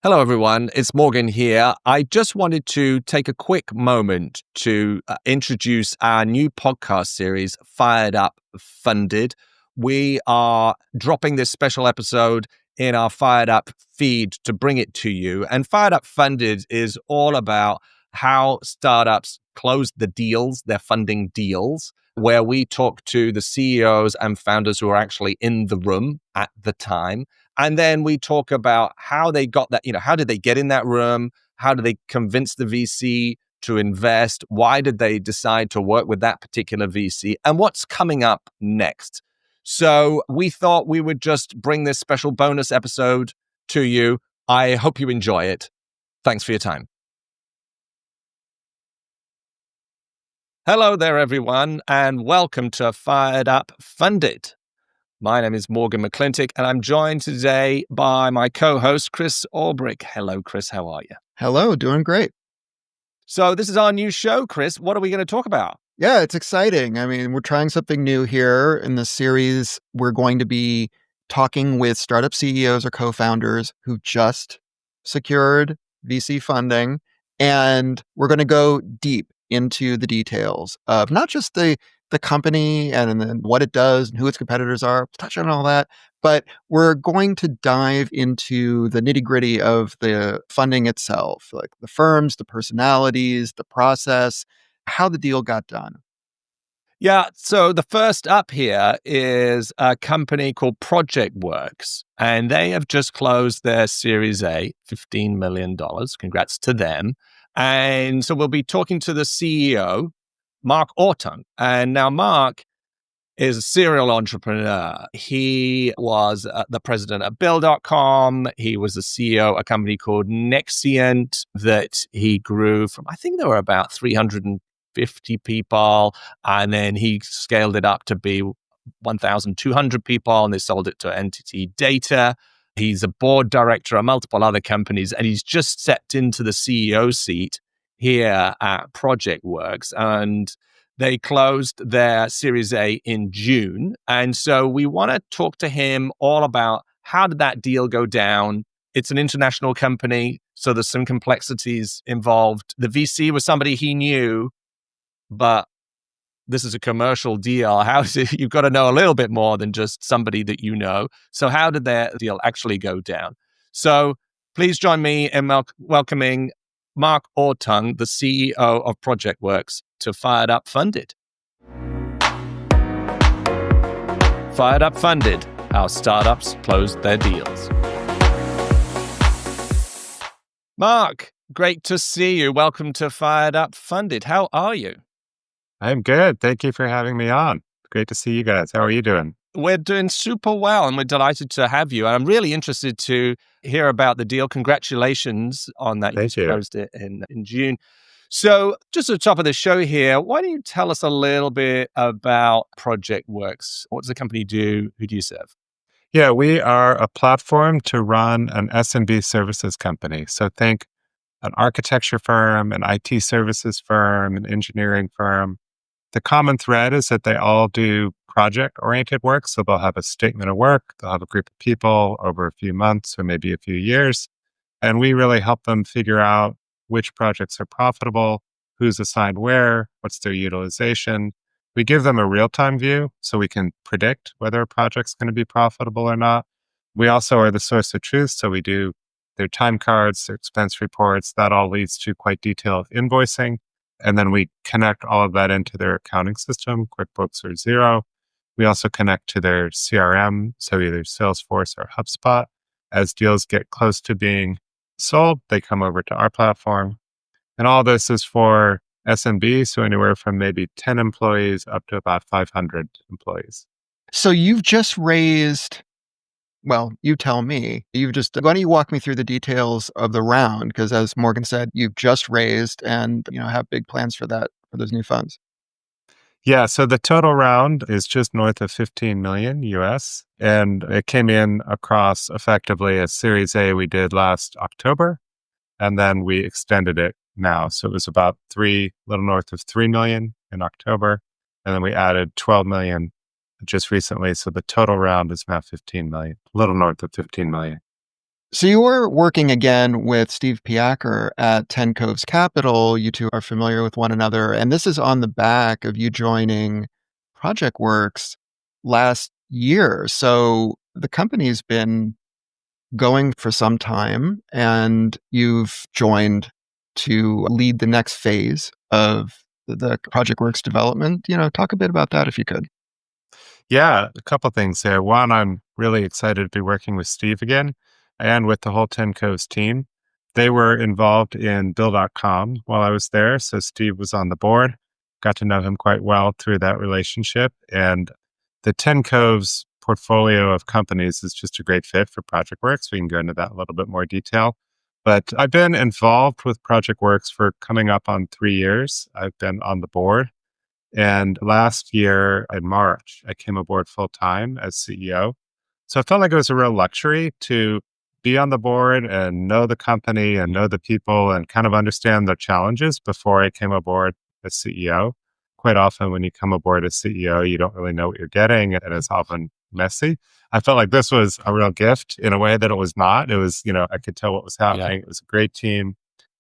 Hello, everyone. It's Morgan here. I just wanted to take a quick moment to introduce our new podcast series, Fired Up Funded. We are dropping this special episode in our Fired Up feed to bring it to you. And Fired Up Funded is all about how startups close the deals, their funding deals, where we talk to the CEOs and founders who are actually in the room at the time. And then we talk about how they got that, how did they get in that room? How did they convince the VC to invest? Why did they decide to work with that particular VC? And what's coming up next? So we thought we would just bring this special bonus episode to you. I hope you enjoy it. Thanks for your time. Hello there, everyone, and welcome to Fired Up Funded. My name is Morgan McClintock, and I'm joined today by my co-host, Chris Albrick. Hello, Chris. How are you? Hello. Doing great. So this is our new show, Chris. What are we going to talk about? Yeah, it's exciting. I mean, we're trying something new here in this series. We're going to be talking with startup CEOs or co-founders who just secured VC funding, and we're going to go deep into the details of not just the company and then what it does and who its competitors are, touch on all that, but we're going to dive into the nitty-gritty of the funding itself, like the firms, the personalities, the process, how the deal got done. Yeah, so the first up here is a company called Projectworks, and they have just closed their Series A, $15 million. Congrats to them. And so we'll be talking to the CEO, Mark Orttung. And now Mark is a serial entrepreneur. He was the president of Bill.com. He was the CEO of a company called Nexient that he grew from, I think there were about 350 people. And then he scaled it up to be 1,200 people, and they sold it to Entity Data. He's a board director of multiple other companies, and he's just stepped into the CEO seat here at Projectworks. And they closed their Series A in June. And so we want to talk to him all about how did that deal go down? It's an international company, so there's some complexities involved. The VC was somebody he knew, but this is a commercial deal. You've got to know a little bit more than just somebody that you know. So how did that deal actually go down? So please join me in welcoming Mark Orttung, the CEO of Projectworks, to Fired Up Funded. Fired Up Funded, how startups closed their deals. Mark, great to see you. Welcome to Fired Up Funded. How are you? I'm good. Thank you for having me on. Great to see you guys. How are you doing? We're doing super well, and we're delighted to have you. And I'm really interested to hear about the deal. Congratulations on that. Thank you. Closed it in June. So just at the top of the show here, why don't you tell us a little bit about Projectworks? What does the company do? Who do you serve? Yeah, we are a platform to run an S&B services company. So think an architecture firm, an IT services firm, an engineering firm. The common thread is that they all do project-oriented work. So they'll have a statement of work, they'll have a group of people over a few months or maybe a few years. And we really help them figure out which projects are profitable, who's assigned where, what's their utilization. We give them a real-time view so we can predict whether a project's going to be profitable or not. We also are the source of truth. So we do their time cards, their expense reports. That all leads to quite detailed invoicing. And then we connect all of that into their accounting system, QuickBooks or Xero. We also connect to their CRM, so either Salesforce or HubSpot. As deals get close to being sold, they come over to our platform. And all this is for SMB, so anywhere from maybe 10 employees up to about 500 employees. So you've just raised, well, you tell me, why don't you walk me through the details of the round? Because as Morgan said, you've just raised and have big plans for that, for those new funds. Yeah, so the total round is just north of 15 million US, and it came in across effectively a Series A we did last October, and then we extended it now. So it was about little north of 3 million in October, and then we added 12 million just recently. So the total round is now 15 million, a little north of 15 million. So you were working again with Steve Piaker at Ten Coves Capital. You two are familiar with one another, and this is on the back of you joining Projectworks last year. So the company's been going for some time, and you've joined to lead the next phase of the Projectworks development. Talk a bit about that if you could. Yeah, a couple things there. One, I'm really excited to be working with Steve again and with the whole 10 Coves team. They were involved in Bill.com while I was there. So Steve was on the board, got to know him quite well through that relationship. And the 10 Coves portfolio of companies is just a great fit for Projectworks. We can go into that in a little bit more detail. But I've been involved with Projectworks for coming up on 3 years. I've been on the board. And last year in March, I came aboard full time as CEO. So I felt like it was a real luxury to be on the board and know the company and know the people and kind of understand the challenges before I came aboard as CEO. Quite often, when you come aboard as CEO, you don't really know what you're getting, and it's often messy. I felt like this was a real gift in a way that it was not. It was, I could tell what was Yeah. happening. It was a great team,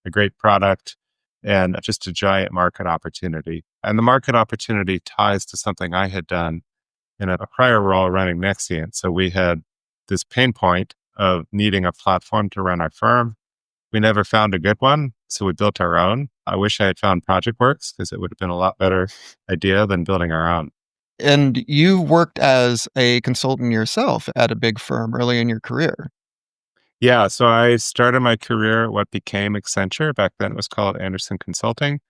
a great product, and just a giant market opportunity. And the market opportunity ties to something I had done in a prior role running Nexient. So we had this pain point of needing a platform to run our firm. We never found a good one, so we built our own. I wish I had found Projectworks because it would have been a lot better idea than building our own. And you worked as a consultant yourself at a big firm early in your career. Yeah, so I started my career at what became Accenture. Back then it was called Anderson Consulting.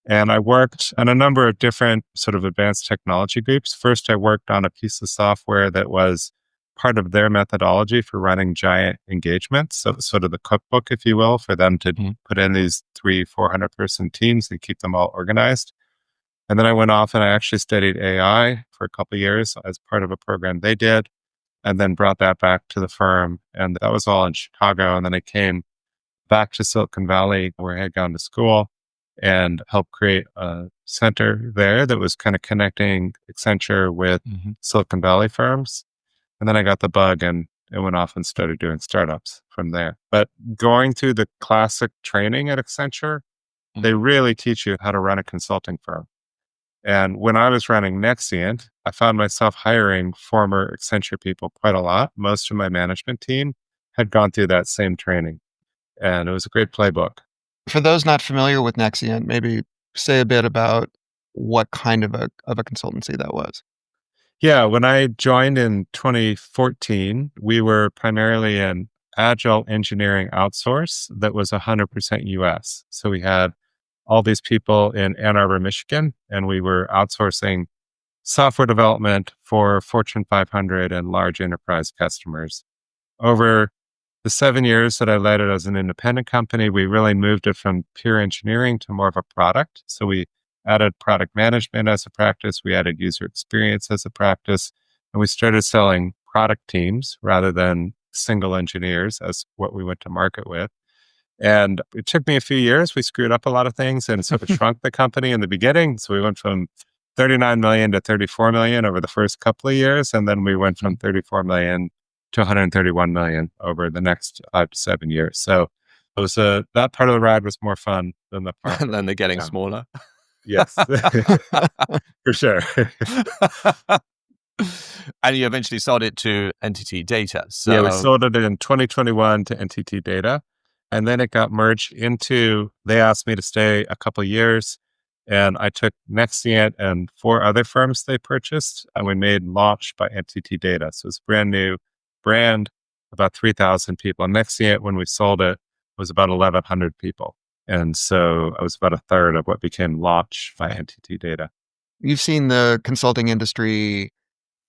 And I worked on a number of different sort of advanced technology groups. First, I worked on a piece of software that was part of their methodology for running giant engagements. So sort of the cookbook, if you will, for them to put in these 400 person teams and keep them all organized. And then I went off and I actually studied AI for a couple of years as part of a program they did, and then brought that back to the firm. And that was all in Chicago. And then I came back to Silicon Valley, where I had gone to school, and helped create a center there that was kind of connecting Accenture with Silicon Valley firms. And then I got the bug and it went off and started doing startups from there. But going through the classic training at Accenture, they really teach you how to run a consulting firm. And when I was running Nexient, I found myself hiring former Accenture people quite a lot. Most of my management team had gone through that same training, and it was a great playbook. For those not familiar with Nexient, maybe say a bit about what kind of a consultancy that was. Yeah, when I joined in 2014, we were primarily an agile engineering outsource that was 100% US. So we had all these people in Ann Arbor, Michigan, and we were outsourcing software development for Fortune 500 and large enterprise customers. Over the 7 years that I led it as an independent company, we really moved it from pure engineering to more of a product. So we added product management as a practice, we added user experience as a practice, and we started selling product teams rather than single engineers as what we went to market with. And it took me a few years. We screwed up a lot of things and sort of shrunk the company in the beginning. So we went from 39 million to 34 million over the first couple of years. And then we went from 34 million to 131 million over the next 5 to 7 years. So it was that part of the ride was more fun than the part. And then they're getting Yeah. smaller. Yes, for sure. And you eventually sold it to Entity Data. Yeah, we So sold it in 2021 to NTT Data. And then it got merged into, they asked me to stay a couple of years. And I took Nexient and 4 other firms they purchased, and we made Launch by NTT Data. So it's a brand new brand, about 3,000 people. And Nexient, when we sold it, was about 1,100 people. And so it was about a third of what became Launch by NTT Data. You've seen the consulting industry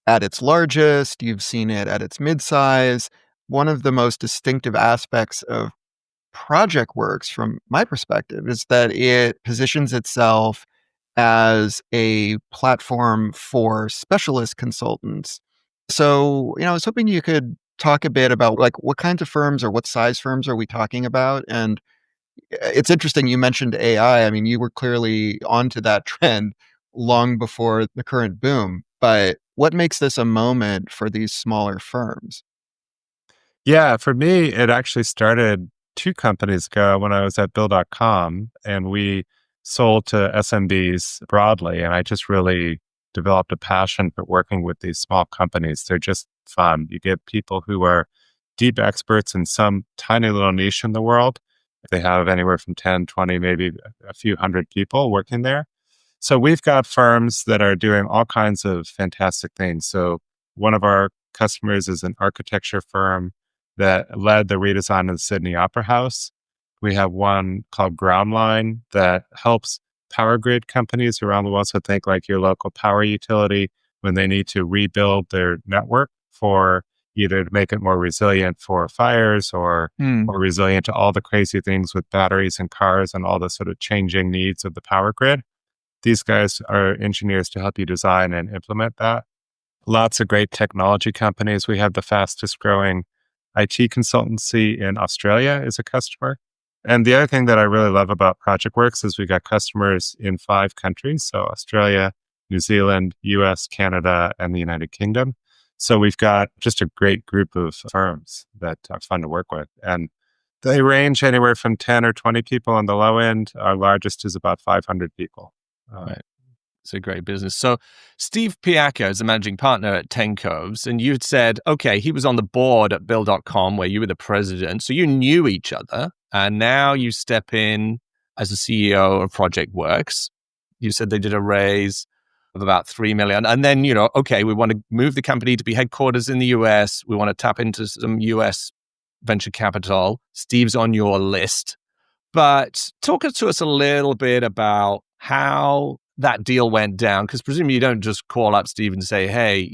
at its largest, you've seen it at its mid-size. One of the most distinctive aspects of Projectworks, from my perspective, is that it positions itself as a platform for specialist consultants. So, I was hoping you could talk a bit about like what kinds of firms or what size firms are we talking about? And it's interesting you mentioned AI. I mean, you were clearly onto that trend long before the current boom. But what makes this a moment for these smaller firms? Yeah, for me, it actually started 2 companies ago when I was at Bill.com, and we sold to SMBs broadly. And I just really developed a passion for working with these small companies. They're just fun. You get people who are deep experts in some tiny little niche in the world. They have anywhere from 10, 20, maybe a few hundred people working there. So we've got firms that are doing all kinds of fantastic things. So one of our customers is an architecture firm that led the redesign of the Sydney Opera House. We have one called Groundline that helps power grid companies around the world. So think like your local power utility when they need to rebuild their network for either to make it more resilient for fires or more resilient to all the crazy things with batteries and cars and all the sort of changing needs of the power grid. These guys are engineers to help you design and implement that. Lots of great technology companies. We have the fastest growing IT consultancy in Australia as a customer. And the other thing that I really love about Projectworks is we got customers in 5 countries. So Australia, New Zealand, US, Canada, and the United Kingdom. So we've got just a great group of firms that are fun to work with. And they range anywhere from 10 or 20 people on the low end. Our largest is about 500 people. Right. It's a great business. So Steve Piacca is the managing partner at 10 Coves, and you'd said, okay, he was on the board at Bill.com where you were the president. So you knew each other, and now you step in as the CEO of Projectworks. You said they did a raise of about 3 million. And then, okay, we want to move the company to be headquarters in the US. We want to tap into some US venture capital. Steve's on your list. But talk to us a little bit about how that deal went down, because presumably you don't just call up Steve and say, hey,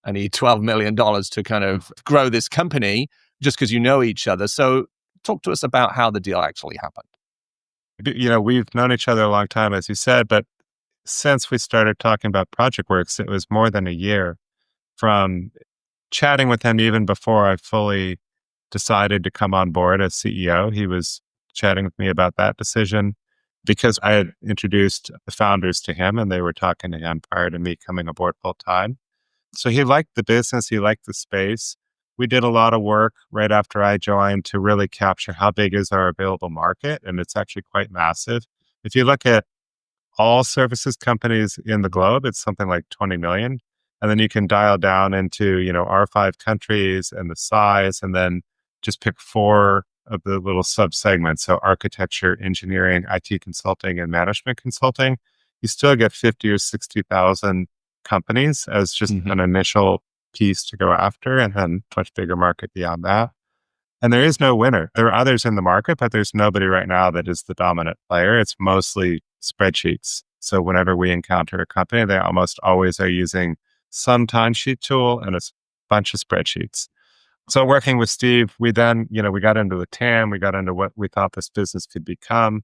I need $12 million to kind of grow this company just because you know each other. So talk to us about how the deal actually happened. We've known each other a long time, as you said, but since we started talking about Projectworks, it was more than a year from chatting with him even before I fully decided to come on board as CEO. He was chatting with me about that decision because I had introduced the founders to him and they were talking to him prior to me coming aboard full time. So he liked the business, he liked the space. We did a lot of work right after I joined to really capture how big is our available market. And it's actually quite massive. If you look at all services companies in the globe, it's something like 20 million. And then you can dial down into, our 5 countries and the size, and then just pick 4 of the little sub-segments. So architecture, engineering, IT consulting, and management consulting. You still get 50 or 60,000 companies as just an initial piece to go after, and then much bigger market beyond that. And there is no winner. There are others in the market, but there's nobody right now that is the dominant player. It's mostly spreadsheets. So whenever we encounter a company, they almost always are using some timesheet tool and a bunch of spreadsheets. So working with Steve, we then, we got into the TAM, we got into what we thought this business could become.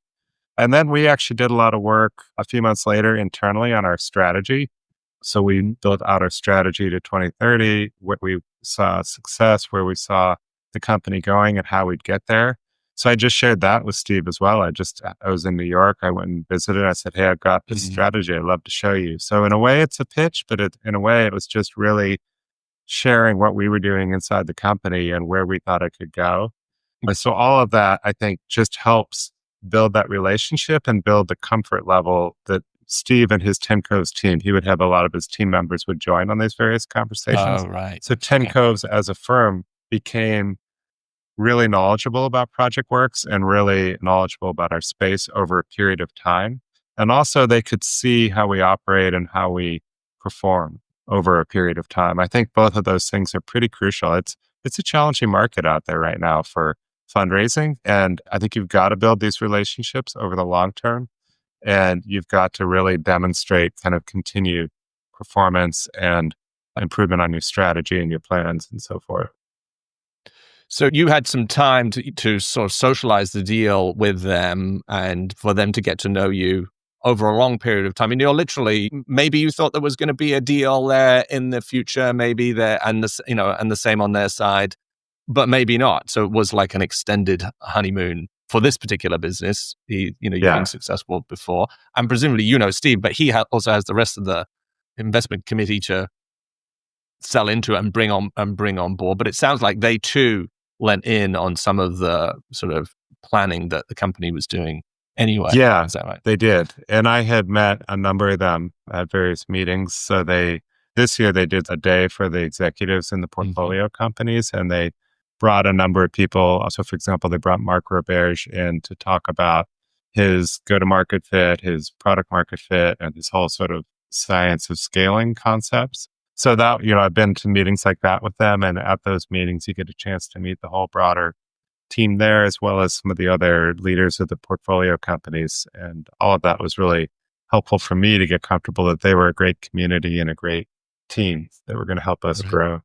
And then we actually did a lot of work a few months later internally on our strategy. So we built out our strategy to 2030, what we saw success, where we saw the company going and how we'd get there. So I just shared that with Steve as well. I was in New York. I went and visited. I said, hey, I've got this strategy I'd love to show you. So in a way, it's a pitch, but in a way, it was just really sharing what we were doing inside the company and where we thought it could go. And so all of that, I think, just helps build that relationship and build the comfort level that Steve and his 10 Coves team, he would have a lot of his team members would join on these various conversations. Oh, right. So 10 Coves as a firm became really knowledgeable about Projectworks and really knowledgeable about our space over a period of time. And also they could see how we operate and how we perform over a period of time. I think both of those things are pretty crucial. It's a challenging market out there right now for fundraising. And I think you've got to build these relationships over the long term. And you've got to really demonstrate kind of continued performance and improvement on your strategy and your plans and so forth. So you had some time to sort of socialize the deal with them and for them to get to know you over a long period of time. And you're literally, maybe you thought there was going to be a deal there in the future, maybe there, and the same on their side, but maybe not. So it was like an extended honeymoon for this particular business. You've been successful before, and presumably Steve, but he also has the rest of the investment committee to sell into it and bring on board. But it sounds like they too lent in on some of the sort of planning that the company was doing anyway. Yeah, is that right? they did. And I had met a number of them at various meetings. So this year they did a day for the executives in the portfolio companies, and they brought a number of people. So for example, they brought Mark Orttung in to talk about his go-to-market fit, his product market fit, and his whole sort of science of scaling concepts. So that, I've been to meetings like that with them. And at those meetings, you get a chance to meet the whole broader team there, as well as some of the other leaders of the portfolio companies. And all of that was really helpful for me to get comfortable that they were a great community and a great team that were going to help us grow.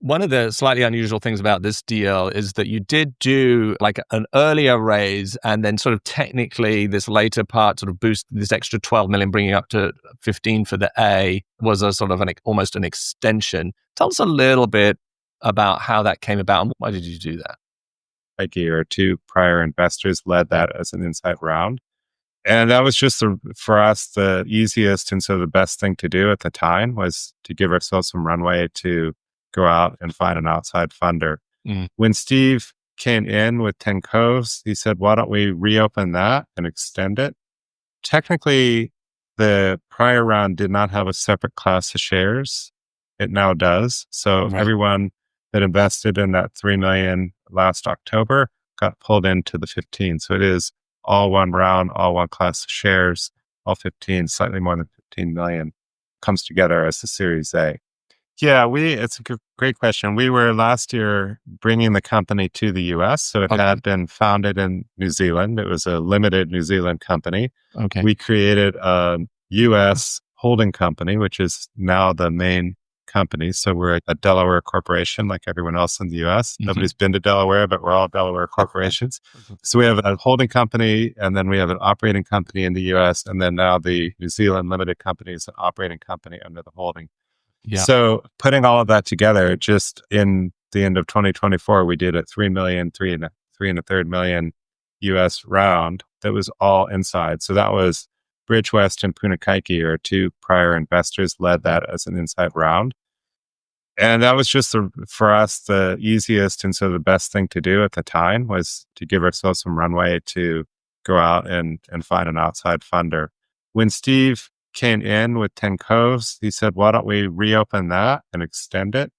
One of the slightly unusual things about this deal is that you did do like an earlier raise, and then sort of technically this later part sort of boosted this extra 12 million, bringing up to 15 for the A, was a sort of almost an extension. Tell us a little bit about how that came about and why did you do that? Like a year or two prior investors led that as an inside round. And that was just for us, the easiest and so the best thing to do at the time was to give ourselves some runway to go out and find an outside funder. When Steve came in with 10 Coves, he said, why don't we reopen that and extend it? Technically, the prior round did not have a separate class of shares. It now does. So everyone that invested in that 3 million last October got pulled into the 15. So it is all one round, all one class of shares, all 15, slightly more than 15 million comes together as the Series A. Yeah, it's a great question. We were last year bringing the company to the US. So it had been founded in New Zealand. It was a limited New Zealand company. We created a US holding company, which is now the main company. So we're a Delaware corporation like everyone else in the US. Nobody's been to Delaware, but we're all Delaware corporations. So we have a holding company, and then we have an operating company in the US. And then now the New Zealand limited company is an operating company under the holding. So putting all of that together, just in the end of 2024, we did a 3 million, three and a third million US round that was all inside. So that was Bridgewest and Punakaiki, our two prior investors, led that as an inside round. And that was just for us, the easiest and so the best thing to do at the time was to give ourselves some runway to go out and find an outside funder. When Steve came in with 10 Coves, he said, why don't we reopen that and extend it?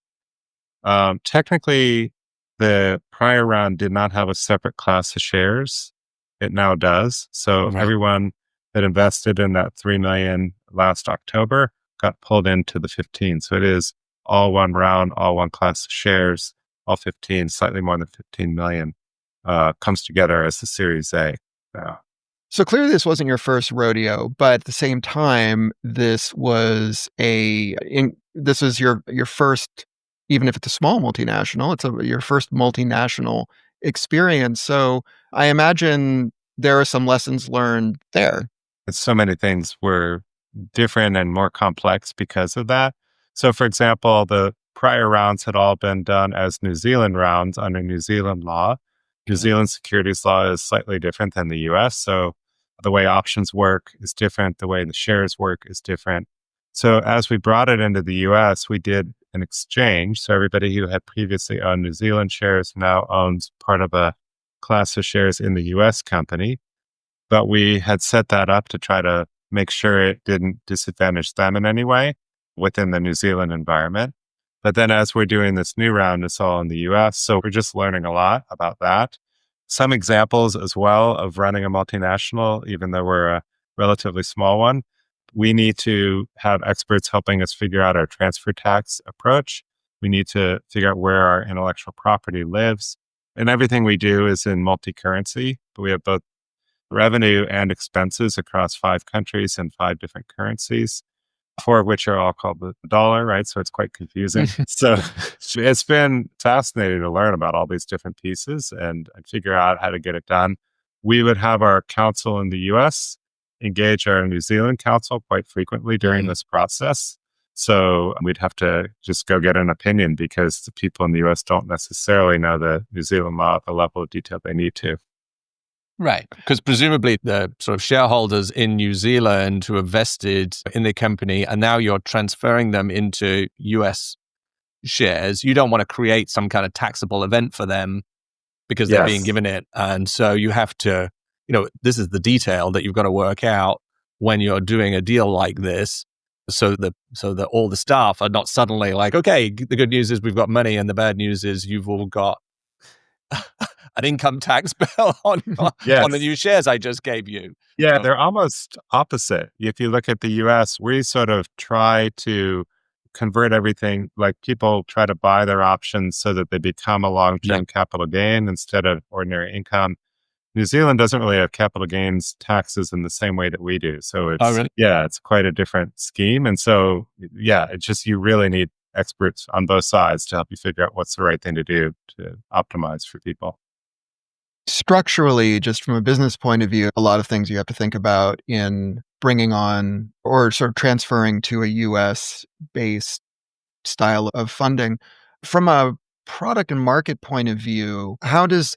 Technically, the prior round did not have a separate class of shares. It now does. So everyone that invested in that 3 million last October got pulled into the 15. So it is all one round, all one class of shares, all 15, slightly more than 15 million comes together as the Series A. So clearly this wasn't your first rodeo, but at the same time, this was your first, even if it's a small multinational, it's your first multinational experience. So I imagine there are some lessons learned there. So many things were different and more complex because of that. So for example, the prior rounds had all been done as New Zealand rounds under New Zealand law. New Zealand securities law is slightly different than the US. So the way options work is different. The way the shares work is different. So as we brought it into the US, we did an exchange. So everybody who had previously owned New Zealand shares now owns part of a class of shares in the US company. But we had set that up to try to make sure it didn't disadvantage them in any way within the New Zealand environment. But then as we're doing this new round, it's all in the US. So we're just learning a lot about that. Some examples as well of running a multinational, even though we're a relatively small one. We need to have experts helping us figure out our transfer tax approach. We need to figure out where our intellectual property lives. And everything we do is in multi-currency, but we have both revenue and expenses across 5 countries and 5 different currencies, 4 of which are all called the dollar, right? So it's quite confusing. So it's been fascinating to learn about all these different pieces and figure out how to get it done. We would have our counsel in the US engage our New Zealand counsel quite frequently during this process. So we'd have to just go get an opinion because the people in the US don't necessarily know the New Zealand law at the level of detail they need to. Right. Because presumably the sort of shareholders in New Zealand who have vested in the company, and now you're transferring them into US shares, you don't want to create some kind of taxable event for them because they're being given it. And so you have to, this is the detail that you've got to work out when you're doing a deal like this, so that all the staff are not suddenly like, okay, the good news is we've got money, and the bad news is you've all got an income tax bill on the new shares I just gave you. Yeah, they're almost opposite. If you look at the US, we sort of try to convert everything, like people try to buy their options so that they become a long-term capital gain instead of ordinary income. New Zealand doesn't really have capital gains taxes in the same way that we do. So it's quite a different scheme. And so, it's just, you really need experts on both sides to help you figure out what's the right thing to do to optimize for people. Structurally, just from a business point of view, a lot of things you have to think about in bringing on or sort of transferring to a US-based style of funding. From a product and market point of view,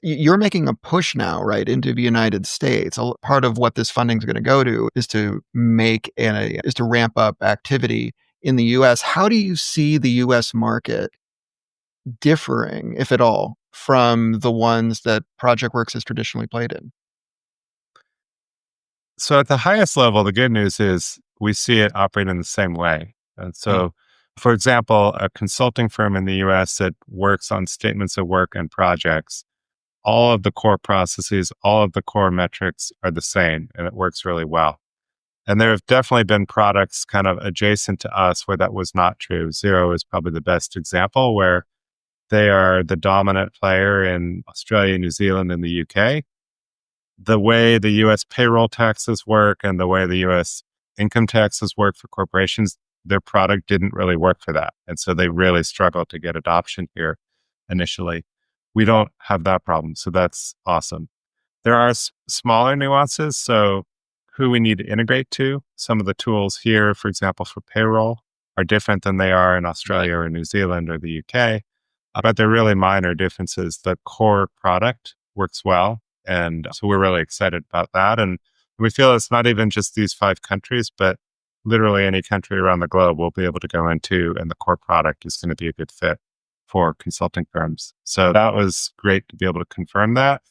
you're making a push now, right, into the United States. Part of what this funding is going to go to is to ramp up activity in the US. How do you see the US market differing, if at all, from the ones that Projectworks has traditionally played in? So at the highest level, the good news is we see it operate in the same way. And so, for example, a consulting firm in the US that works on statements of work and projects, all of the core processes, all of the core metrics are the same, and it works really well. And there have definitely been products kind of adjacent to us where that was not true. Xero is probably the best example, where they are the dominant player in Australia, New Zealand, and the UK. The way the US payroll taxes work and the way the US income taxes work for corporations, their product didn't really work for that. And so they really struggled to get adoption here initially. We don't have that problem. So that's awesome. There are smaller nuances. So who we need to integrate to, some of the tools here, for example, for payroll are different than they are in Australia or New Zealand or the UK. But they're really minor differences. The core product works well. And so we're really excited about that. And we feel it's not even just these 5 countries, but literally any country around the globe we'll be able to go into, and the core product is going to be a good fit for consulting firms. So that was great to be able to confirm that.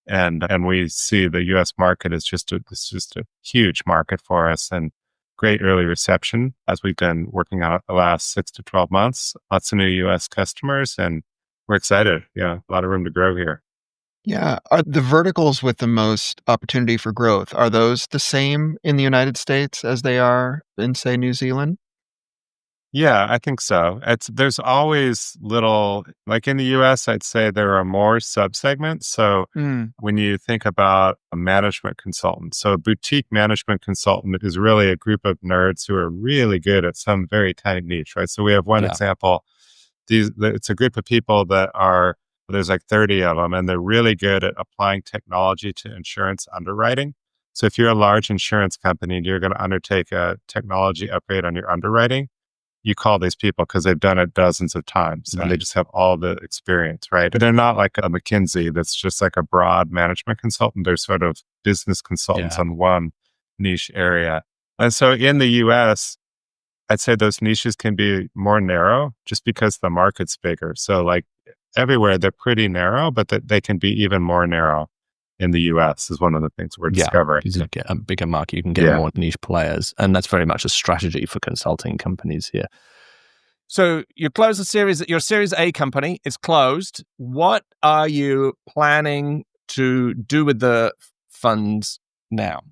And we see the US market as just a huge market for us, and great early reception as we've been working on it the last 6 to 12 months. Lots of new US customers, and we're excited. Yeah, a lot of room to grow here. Yeah. Are the verticals with the most opportunity for growth, are those the same in the United States as they are in, say, New Zealand? Yeah, I think so. There's always little, like in the US, I'd say there are more subsegments. So when you think about a management consultant, so a boutique management consultant is really a group of nerds who are really good at some very tiny niche, right? So we have one example. It's a group of people there's like 30 of them, and they're really good at applying technology to insurance underwriting. So if you're a large insurance company and you're going to undertake a technology upgrade on your underwriting, you call these people because they've done it dozens of times and they just have all the experience, right? But they're not like a McKinsey that's just like a broad management consultant. They're sort of business consultants on one niche area. And so in the US, I'd say those niches can be more narrow just because the market's bigger. So like everywhere, they're pretty narrow, but they can be even more narrow in the US is one of the things we're discovering. You get a bigger market, you can get more niche players. And that's very much a strategy for consulting companies here. So you close your Series A company, it's closed. What are you planning to do with the funds now?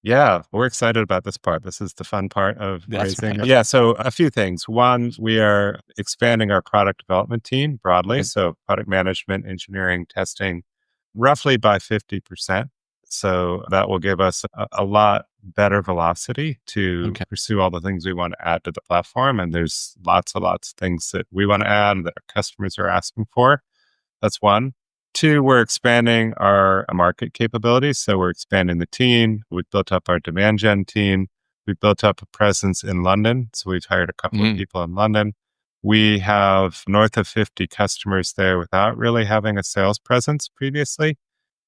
Yeah, we're excited about this part. This is the fun part of raising. Right. Yeah, so a few things. One, we are expanding our product development team broadly. So product management, engineering, testing, roughly by 50%. So that will give us a lot better velocity to pursue all the things we want to add to the platform. And there's lots of things that we want to add that our customers are asking for. That's one. 2, we're expanding our market capabilities. So we're expanding the team. We've built up our demand gen team. We've built up a presence in London. So we've hired a couple of people in London. We have north of 50 customers there without really having a sales presence previously.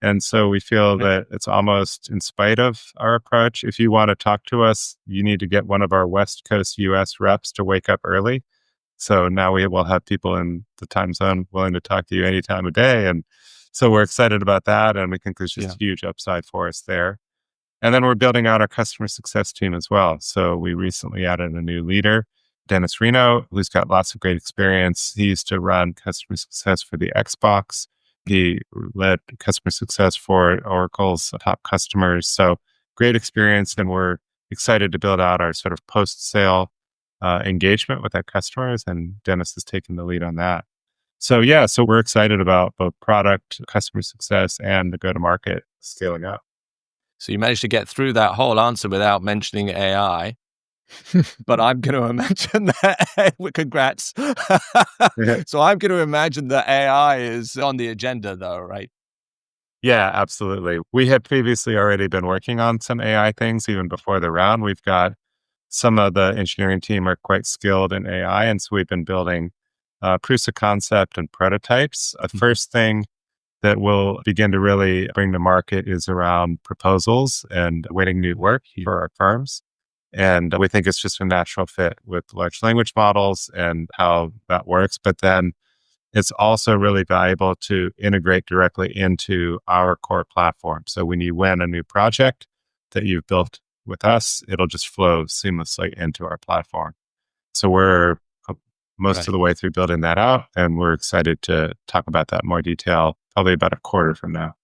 And so we feel that it's almost in spite of our approach. If you want to talk to us, you need to get one of our West Coast US reps to wake up early So now we will have people in the time zone willing to talk to you any time of day. And so we're excited about that. And we think there's just huge upside for us there. And then we're building out our customer success team as well. So we recently added a new leader, Dennis Reno, who's got lots of great experience. He used to run customer success for the Xbox. He led customer success for Oracle's top customers. So great experience. And we're excited to build out our sort of post-sale engagement with our customers. And Dennis has taken the lead on that. So yeah, so we're excited about both product, customer success, and the go-to-market scaling up. So you managed to get through that whole answer without mentioning AI. But I'm going to imagine that, congrats. So I'm going to imagine that AI is on the agenda though, right? Yeah, absolutely. We had previously already been working on some AI things even before the round. We've got some of the engineering team are quite skilled in AI. And so we've been building proofs of concept and prototypes. The first thing that we'll begin to really bring to market is around proposals and winning new work for our firms. And we think it's just a natural fit with large language models and how that works. But then it's also really valuable to integrate directly into our core platform. So when you win a new project that you've built with us, it'll just flow seamlessly into our platform. So we're most of the way through building that out, and we're excited to talk about that in more detail, probably about a quarter from now.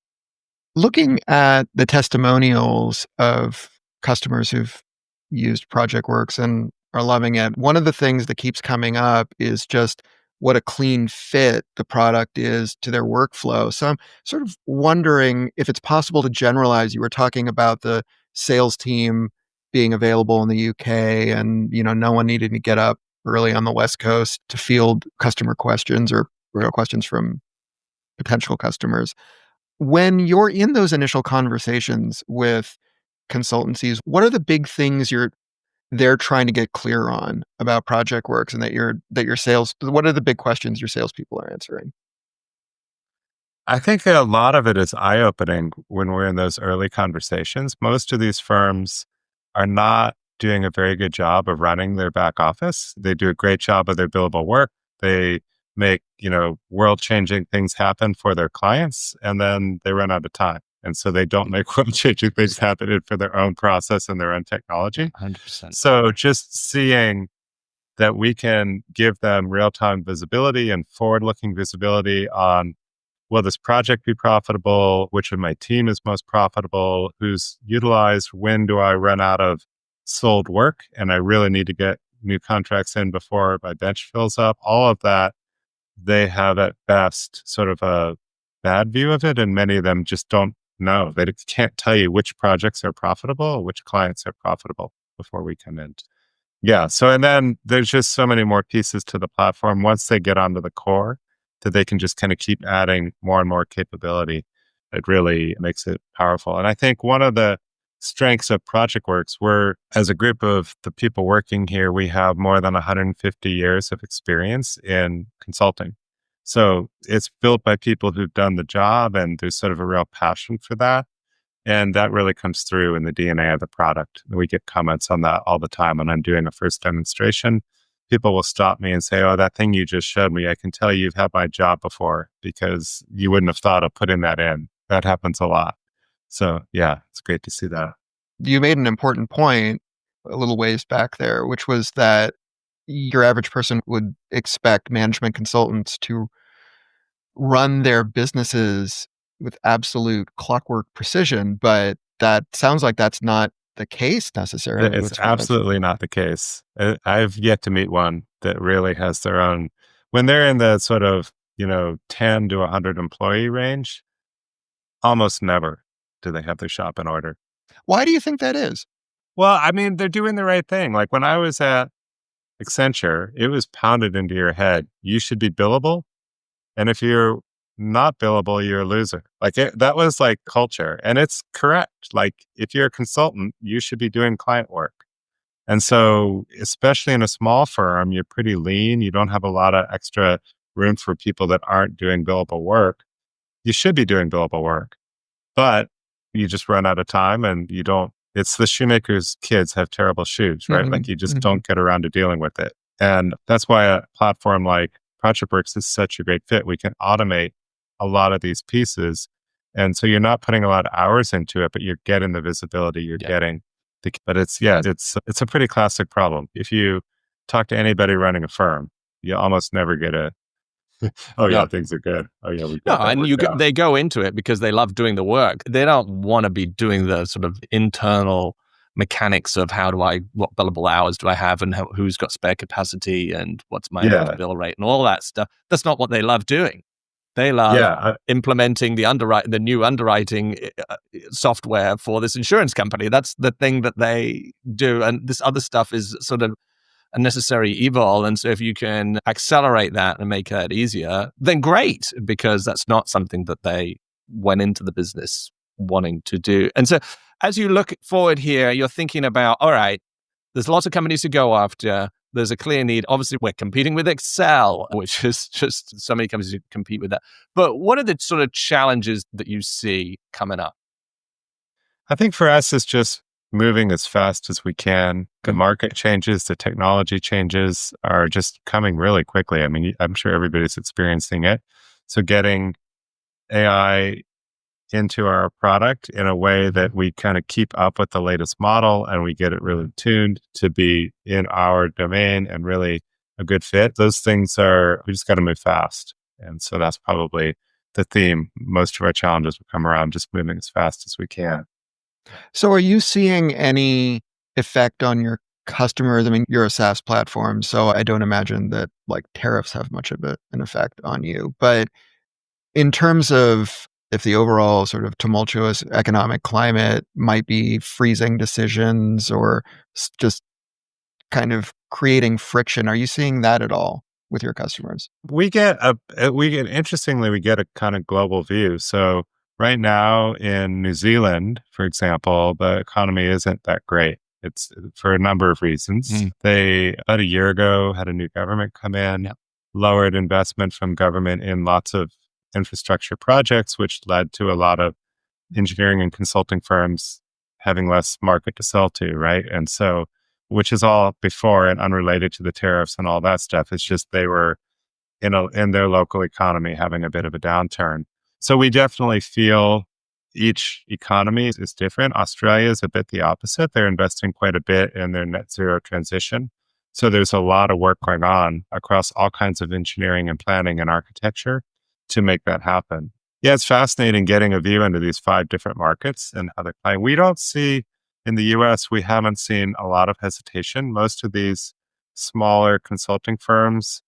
Looking at the testimonials of customers who've used Projectworks and are loving it, one of the things that keeps coming up is just what a clean fit the product is to their workflow. So I'm sort of wondering if it's possible to generalize. You were talking about the sales team being available in the UK and, no one needing to get up early on the West Coast to field customer questions or real questions from potential customers. When you're in those initial conversations with consultancies, what are the big things they're trying to get clear on about Projectworks and that your sales, what are the big questions your salespeople are answering? I think a lot of it is eye-opening when we're in those early conversations. Most of these firms are not doing a very good job of running their back office. They do a great job of their billable work. They make, world-changing things happen for their clients, and then they run out of time. And so they don't make world-changing things happen for their own process and their own technology. 100%. So just seeing that we can give them real-time visibility and forward-looking visibility on, will this project be profitable? Which of my team is most profitable? Who's utilized? When do I run out of sold work? And I really need to get new contracts in before my bench fills up. All of that, they have at best sort of a bad view of it. And many of them just don't know. They can't tell you which projects are profitable or which clients are profitable before we come in. Yeah. So, and then there's just so many more pieces to the platform once they get onto the core that they can just kind of keep adding more and more capability. It really makes it powerful. And I think one of the strengths of Projectworks, we're, as a group of the people working here, we have more than 150 years of experience in consulting. So it's built by people who've done the job, and there's sort of a real passion for that. And that really comes through in the DNA of the product. We get comments on that all the time. When I'm doing a first demonstration, people will stop me and say, "Oh, that thing you just showed me, I can tell you've had my job before because you wouldn't have thought of putting that in." That happens a lot. So yeah, it's great to see that. You made an important point a little ways back there, which was that your average person would expect management consultants to run their businesses with absolute clockwork precision, but that sounds like that's not the case necessarily. It's absolutely not the case. I've yet to meet one that really has their own, when they're in the sort of, 10 to 100 employee range, almost never do they have their shop in order. Why do you think that is? Well, I mean, they're doing the right thing. Like when I was at Accenture, it was pounded into your head, you should be billable. And if you're not billable, you're a loser. That was like culture. And it's correct. Like if you're a consultant, you should be doing client work. And so, especially in a small firm, you're pretty lean. You don't have a lot of extra room for people that aren't doing billable work. You should be doing billable work, but you just run out of time and you don't. It's the shoemaker's kids have terrible shoes, right? Like you just don't get around to dealing with it. And that's why a platform like Projectworks is such a great fit. We can automate a lot of these pieces. And so you're not putting a lot of hours into it, but you're getting the visibility, you're Yeah. getting the, but it's a pretty classic problem. If you talk to anybody running a firm, you almost never get a, oh yeah, No. things are good. Oh yeah, we've No, got that and worked out. they go into it because they love doing the work. They don't want to be doing the sort of internal mechanics of what billable hours do I have and who's got spare capacity and what's my average Yeah. bill rate and all that stuff. That's not what they love doing. They love Yeah. implementing the new underwriting software for this insurance company. That's the thing that they do. And this other stuff is sort of a necessary evil. And so if you can accelerate that and make that easier, then great, because that's not something that they went into the business wanting to do. And so as you look forward here, you're thinking about, all right, there's lots of companies to go after. There's a clear need. Obviously, we're competing with Excel, which is just so many companies who compete with that. But what are the sort of challenges that you see coming up? I think for us, it's just moving as fast as we can. The market changes, the technology changes are just coming really quickly. I mean, I'm sure everybody's experiencing it. So getting AI into our product in a way that we kind of keep up with the latest model and we get it really tuned to be in our domain and really a good fit. Those things we just got to move fast. And so that's probably the theme. Most of our challenges will come around just moving as fast as we can. So are you seeing any effect on your customers? I mean, you're a SaaS platform, so I don't imagine that like tariffs have much of an effect on you. But in terms of if the overall sort of tumultuous economic climate might be freezing decisions or just kind of creating friction, are you seeing that at all with your customers? Interestingly, we get a kind of global view. So right now in New Zealand, for example, the economy isn't that great. It's for a number of reasons. They, about a year ago, had a new government come in, lowered investment from government in lots of infrastructure projects, which led to a lot of engineering and consulting firms having less market to sell to, right? And so, which is all before and unrelated to the tariffs and all that stuff. It's just they were in their local economy having a bit of a downturn. So we definitely feel each economy is different. Australia is a bit the opposite. They're investing quite a bit in their net zero transition. So there's a lot of work going on across all kinds of engineering and planning and architecture to make that happen. Yeah, it's fascinating getting a view into these 5 different markets and how they're playing. We don't see in the US, we haven't seen a lot of hesitation. Most of these smaller consulting firms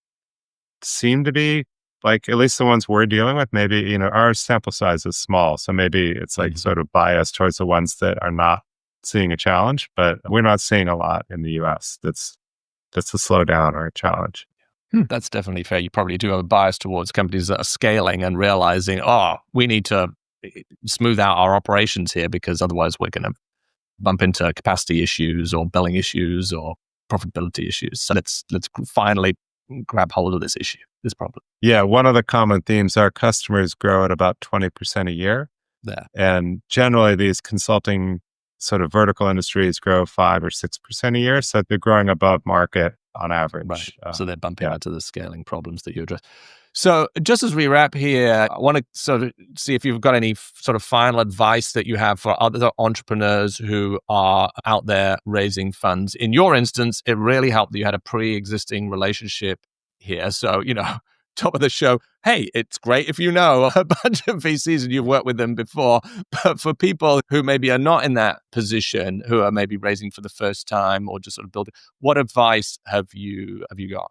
seem to be like, at least the ones we're dealing with, maybe, our sample size is small. So maybe it's like sort of biased towards the ones that are not seeing a challenge, but we're not seeing a lot in the US that's a slowdown or a challenge. That's definitely fair. You probably do have a bias towards companies that are scaling and realizing, we need to smooth out our operations here because otherwise we're going to bump into capacity issues or billing issues or profitability issues. So let's finally grab hold of this issue, this problem. Yeah, one of the common themes, our customers grow at about 20% a year. There. And generally these consulting sort of vertical industries grow 5 or 6% a year. So they're growing above market on average. Right. So they're bumping into the scaling problems that you address. So just as we wrap here, I want to sort of see if you've got any sort of final advice that you have for other entrepreneurs who are out there raising funds. In your instance, it really helped that you had a pre-existing relationship here. So, top of the show, hey, it's great if you know a bunch of VCs and you've worked with them before. But for people who maybe are not in that position, who are maybe raising for the first time or just sort of building, what advice have you got?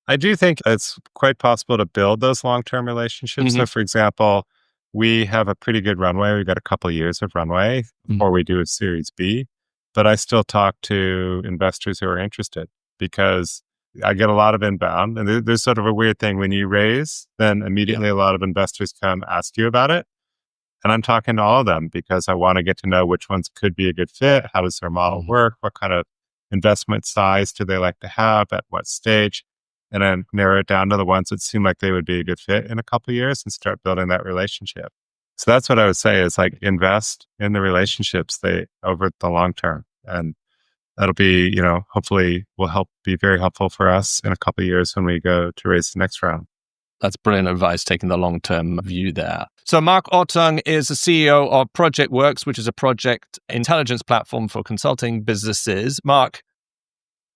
I do think it's quite possible to build those long-term relationships. So for example, we have a pretty good runway. We've got a couple of years of runway before we do a Series B, but I still talk to investors who are interested because I get a lot of inbound, and there's sort of a weird thing when you raise, then immediately a lot of investors come ask you about it. And I'm talking to all of them because I want to get to know which ones could be a good fit. How does their model work? What kind of investment size do they like to have at what stage? And then narrow it down to the ones that seem like they would be a good fit in a couple of years and start building that relationship. So that's what I would say is like invest in the relationships over the long term. And that'll be, hopefully will be very helpful for us in a couple of years when we go to raise the next round. That's brilliant advice, taking the long-term view there. So Mark Orttung is the CEO of Projectworks, which is a project intelligence platform for consulting businesses. Mark,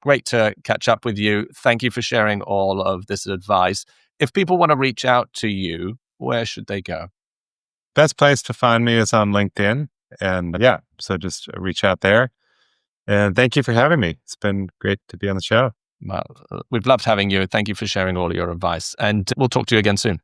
great to catch up with you. Thank you for sharing all of this advice. If people want to reach out to you, where should they go? Best place to find me is on LinkedIn. And so just reach out there. And thank you for having me. It's been great to be on the show. Well, we've loved having you. Thank you for sharing all your advice. And we'll talk to you again soon.